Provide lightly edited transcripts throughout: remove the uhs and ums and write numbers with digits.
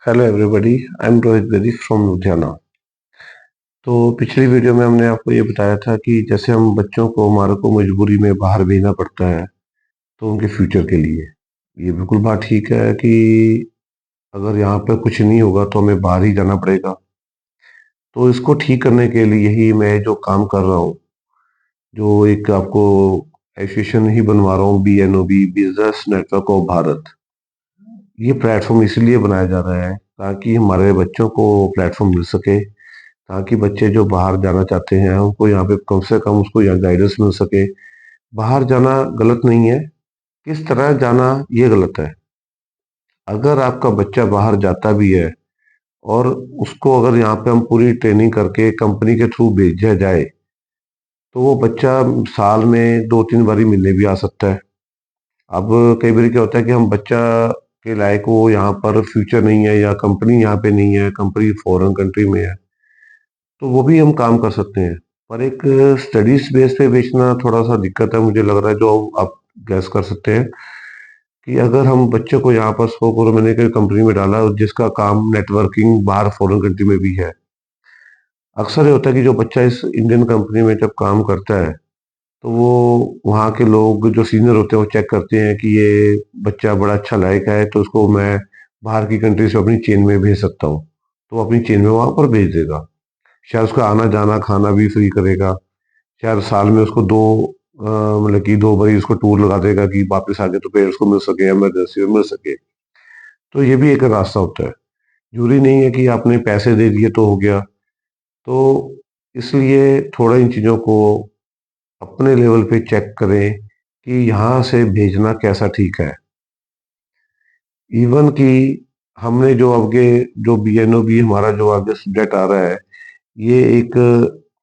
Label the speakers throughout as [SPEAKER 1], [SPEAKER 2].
[SPEAKER 1] Hello everybody, I am Rohit Bedi from Ludhiana. तो पिछली video में हमने आपको ये बताया था कि जैसे हम बच्चों को हमारे को मजबूरी में बाहर भेजना पड़ता है तो उनके फ्यूचर के लिए ये बिल्कुल बात ठीक है कि अगर यहाँ पे कुछ नहीं होगा तो हमें बाहर ही जाना पड़ेगा। तो इसको ठीक करने के लिए ही मैं जो काम कर रहा हूँ, जो एक आपको एसोसिएशन ही बनवा रहा हूँ, BNOB, business network of Bharat. ये प्लेटफॉर्म इसलिए बनाया जा रहा है ताकि हमारे बच्चों को प्लेटफॉर्म मिल सके, ताकि बच्चे जो बाहर जाना चाहते हैं उनको यहाँ पे कम से कम उसको यहाँ गाइडेंस मिल सके। बाहर जाना गलत नहीं है, किस तरह जाना ये गलत है। अगर आपका बच्चा बाहर जाता भी है और उसको अगर यहाँ पे हम पूरी ट्रेनिंग करके कंपनी के थ्रू भेजा जाए तो वो बच्चा साल में 2-3 बारी मिलने भी आ सकता है। अब कई बार क्या होता है कि हम बच्चा के लायक वो यहाँ पर फ्यूचर नहीं है या कंपनी यहाँ पे नहीं है, कंपनी फॉरेन कंट्री में है, तो वो भी हम काम कर सकते हैं। पर एक स्टडीज बेस पे बेचना थोड़ा सा दिक्कत है, मुझे लग रहा है। जो आप गैस कर सकते हैं कि अगर हम बच्चे को यहाँ पर सौ करोड़ मैंने कोई कंपनी में डाला और जिसका काम नेटवर्किंग बाहर फॉरेन कंट्री में भी है, अक्सर ये होता है कि जो बच्चा इस इंडियन कंपनी में जब काम करता है तो वो वहाँ के लोग जो सीनियर होते हैं वो चेक करते हैं कि ये बच्चा बड़ा अच्छा लायक है, तो उसको मैं बाहर की कंट्री से अपनी चेन में भेज सकता हूँ। तो वो अपनी चेन में वहां पर भेज देगा। शायद उसका आना जाना खाना भी फ्री करेगा। शायद साल में उसको मतलब कि 2 बारी उसको टूर लगा देगा कि वापस आके तो पेरेंट्स को मिल सके, इमरजेंसी में मिल सके। तो ये भी एक रास्ता होता है। जरूरी नहीं है कि आपने पैसे दे दिए तो हो गया। तो इसलिए थोड़ा इन चीज़ों को अपने लेवल पे चेक करें कि यहाँ से भेजना कैसा ठीक है। इवन कि हमने जो आगे जो BNOB हमारा जो आगे सब्जेक्ट आ रहा है, ये एक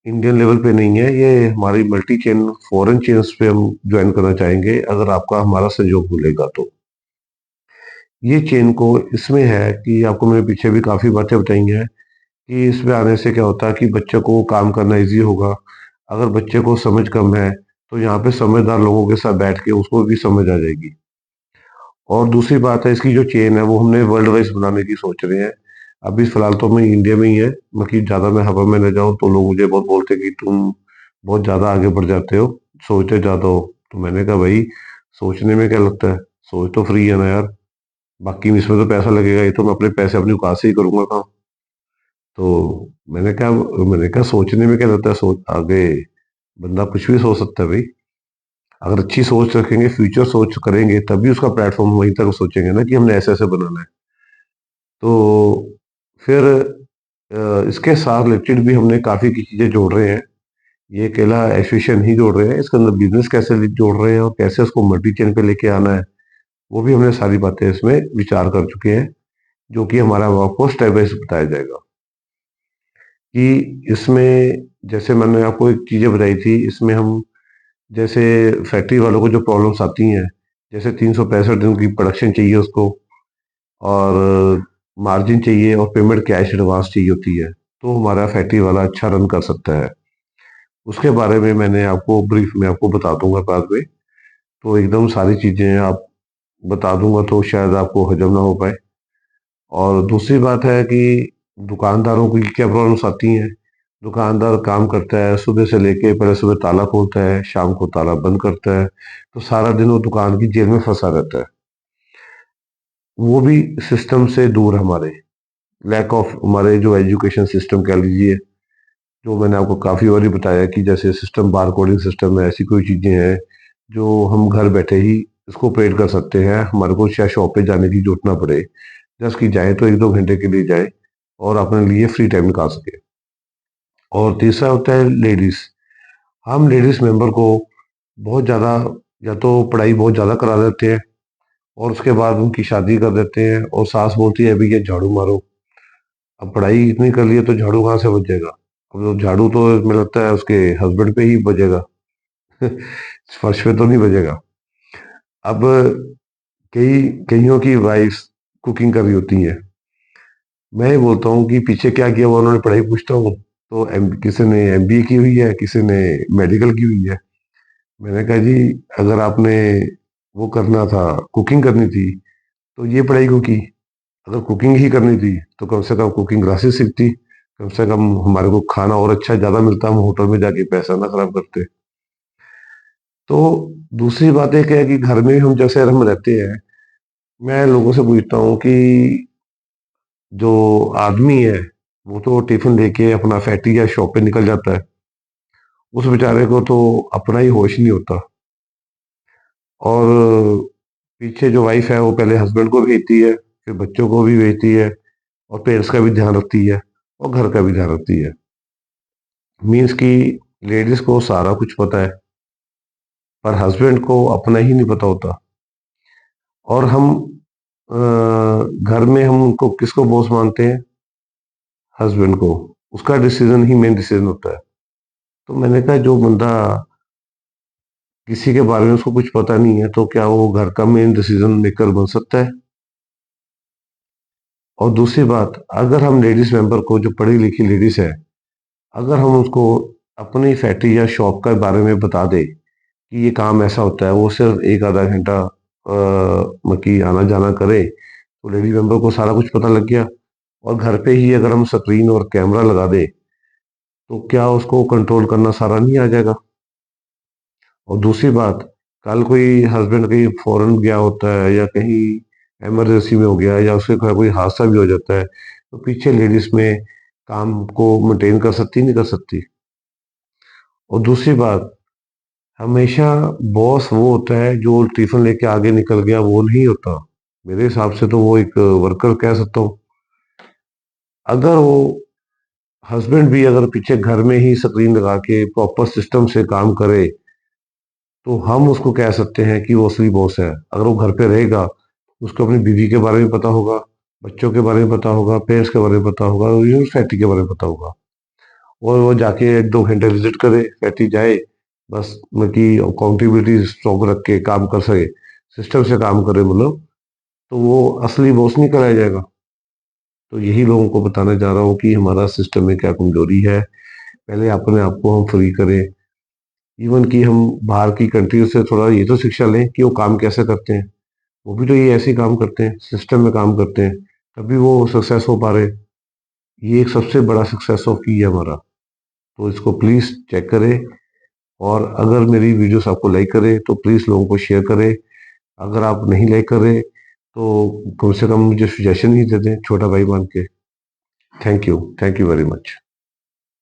[SPEAKER 1] इंडियन लेवल पे नहीं है, ये हमारी मल्टी चेन फॉरेन चेन्स पे हम ज्वाइन करना चाहेंगे अगर आपका हमारा सहयोग मिलेगा तो। ये चेन को इसमें है कि आपको मैंने पीछे भी काफ़ी बातें बताई हैं कि इसमें आने से क्या होता है कि बच्चे को काम करना इजी होगा। अगर बच्चे को समझ कम है तो यहाँ पे समझदार लोगों के साथ बैठ के उसको भी समझ आ जाएगी। और दूसरी बात है, इसकी जो चेन है वो हमने वर्ल्ड वाइज बनाने की सोच रहे हैं। अभी फिलहाल तो मैं इंडिया में ही है, बाकी ज़्यादा मैं हवा में न जाऊँ तो लोग मुझे बहुत बोलते हैं कि तुम बहुत ज़्यादा आगे बढ़ जाते हो, सोचते ज़्यादा हो। तो मैंने कहा भाई, सोचने में क्या लगता है, सोच तो फ्री है ना यार। बाकी इसमें तो पैसा लगेगा, ये तो मैं अपने पैसे अपनी औकात से ही करूंगा काम। तो मैंने कहा सोचने में क्या लगता है, सोच आगे बंदा कुछ भी सोच सकता है भाई। अगर अच्छी सोच रखेंगे, फ्यूचर सोच करेंगे, तभी उसका प्लेटफॉर्म वहीं तक सोचेंगे ना कि हमने ऐसे ऐसे बनाना है। तो फिर इसके साथ रिलेटेड भी हमने काफ़ी की चीज़ें जोड़ रहे हैं। ये अकेला एसोसिएशन ही जोड़ रहे हैं, इसके अंदर बिजनेस कैसे जोड़ रहे हैं और कैसे उसको मल्टी चेन पे लेके आना है, वो भी हमने सारी बातें इसमें विचार कर चुके हैं, जो कि हमारा आपको स्टेप बाय स्टेप बताया जाएगा। कि इसमें जैसे मैंने आपको एक चीज़ें बताई थी, इसमें हम जैसे फैक्ट्री वालों को जो प्रॉब्लम्स आती हैं, जैसे 365 दिन की प्रोडक्शन चाहिए उसको, और मार्जिन चाहिए और पेमेंट कैश एडवांस चाहिए होती है, तो हमारा फैक्ट्री वाला अच्छा रन कर सकता है। उसके बारे में मैंने आपको ब्रीफ में आपको बता दूंगा बाद में। तो एकदम सारी चीज़ें आप बता दूंगा तो शायद आपको हजम ना हो पाए। और दूसरी बात है कि दुकानदारों की क्या प्रॉब्लम्स आती हैं। दुकानदार काम करता है सुबह से लेके, पहले सुबह ताला खोलता है, शाम को ताला बंद करता है, तो सारा दिन वो दुकान की जेल में फंसा रहता है। वो भी सिस्टम से दूर है हमारे, लैक ऑफ हमारे जो एजुकेशन सिस्टम कह लीजिए, जो मैंने आपको काफ़ी बारी बताया कि जैसे सिस्टम बार कोडिंग सिस्टम है, ऐसी कोई चीज़ें हैं जो हम घर बैठे ही इसको ऑपरेट कर सकते हैं। हमारे को शायद शॉप पे जाने की जरूरत ना पड़े, जस्ट कि जाए तो 1-2 घंटे के लिए जाए और अपने लिए फ्री टाइम निकाल सके। और तीसरा होता है लेडीज। हम लेडीज मेंबर को बहुत ज़्यादा, या तो पढ़ाई बहुत ज़्यादा करा देते हैं और उसके बाद उनकी शादी कर देते हैं और सास बोलती है अभी ये झाड़ू मारो। अब पढ़ाई इतनी कर ली है तो झाड़ू कहाँ से बचेगा। अब तो झाड़ू तो मुझे लगता है उसके हस्बैंड पे ही बजेगा। फर्श पे तो नहीं बजेगा। अब कई कईयों की वाइफ कुकिंग कर रही होती हैं। मैं ये बोलता हूँ कि पीछे क्या किया वो उन्होंने पढ़ाई पूछता हूँ तो किसी ने MBA की हुई है, किसी ने मेडिकल की हुई है। मैंने कहा जी, अगर आपने वो करना था, कुकिंग करनी थी, तो ये पढ़ाई क्यों की। अगर कुकिंग ही करनी थी तो कम से कम कुकिंग क्लासेस सीखती, कम से कम हमारे को खाना और अच्छा ज़्यादा मिलता, हम होटल में जाके पैसा ना खराब करते। तो दूसरी बात एक है कि घर में हम जैसे हम रहते हैं, मैं लोगों से पूछता हूँ कि जो आदमी है वो तो टिफिन लेके अपना फैक्ट्री या शॉप पे निकल जाता है, उस बेचारे को तो अपना ही होश नहीं होता। और पीछे जो वाइफ है वो पहले हस्बैंड को भेजती है, फिर बच्चों को भी भेजती है, और पेरेंट्स का भी ध्यान रखती है, और घर का भी ध्यान रखती है। मीन्स कि लेडीज को सारा कुछ पता है, पर हस्बैंड को अपना ही नहीं पता होता। और हम घर में हम उनको किसको बॉस मानते हैं? हस्बैंड को। उसका डिसीजन ही मेन डिसीजन होता है। तो मैंने कहा जो बंदा किसी के बारे में उसको कुछ पता नहीं है, तो क्या वो घर का मेन डिसीजन मेकर बन सकता है? और दूसरी बात, अगर हम लेडीज मेंबर को, जो पढ़ी लिखी लेडीज है, अगर हम उसको अपनी फैक्ट्री या शॉप के बारे में बता दे कि ये काम ऐसा होता है, वो सिर्फ एक आधा घंटा मकी आना जाना करे, तो लेडी मेंबर को सारा कुछ पता लग गया। और घर पे ही अगर हम स्क्रीन और कैमरा लगा दे, तो क्या उसको कंट्रोल करना सारा नहीं आ जाएगा? और दूसरी बात, कल कोई हस्बैंड कहीं फॉरेन गया होता है या कहीं इमरजेंसी में हो गया या उसके घर कोई हादसा भी हो जाता है, तो पीछे लेडीज में काम को मेंटेन कर सकती नहीं कर सकती? और दूसरी बात, हमेशा बॉस वो होता है जो टिफिन लेके आगे निकल गया, वो नहीं होता। मेरे हिसाब से तो वो एक वर्कर कह सकता हूँ। अगर वो हस्बैंड भी अगर पीछे घर में ही स्क्रीन लगा के प्रॉपर सिस्टम से काम करे, तो हम उसको कह सकते हैं कि वो असली बॉस है। अगर वो घर पे रहेगा, उसको अपनी बीवी के बारे में पता होगा, बच्चों के बारे में पता होगा, पेरेंट्स के बारे में पता होगा, और यूनिवर्स फैक्ट्री के बारे में पता होगा। और वो जाके 1-2 घंटे विजिट करे, फैक्ट्री जाए, बस मतलब अकाउंटेबिलिटी स्ट्रॉन्ग रख के काम कर सके, सिस्टम से काम करे, मतलब, तो वो असली बॉस नहीं कराया जाएगा। तो यही लोगों को बताना चाह रहा हूँ कि हमारा सिस्टम में क्या कमजोरी है। पहले अपने आप को हम फ्री करें। इवन कि हम बाहर की कंट्री से थोड़ा ये तो शिक्षा लें कि वो काम कैसे करते हैं। वो भी तो ये ऐसे ही काम करते हैं, सिस्टम में काम करते हैं, तभी वो सक्सेस हो पा रहे। ये एक सबसे बड़ा सक्सेस ऑफ की है हमारा। तो इसको प्लीज चेक करें। और अगर मेरी वीडियोस आपको लाइक करे तो प्लीज लोगों को शेयर करें। अगर आप नहीं लाइक कर रहे तो कम से कम मुझे सजेशन ही दे दें, छोटा भाई मान के। Thank you very much.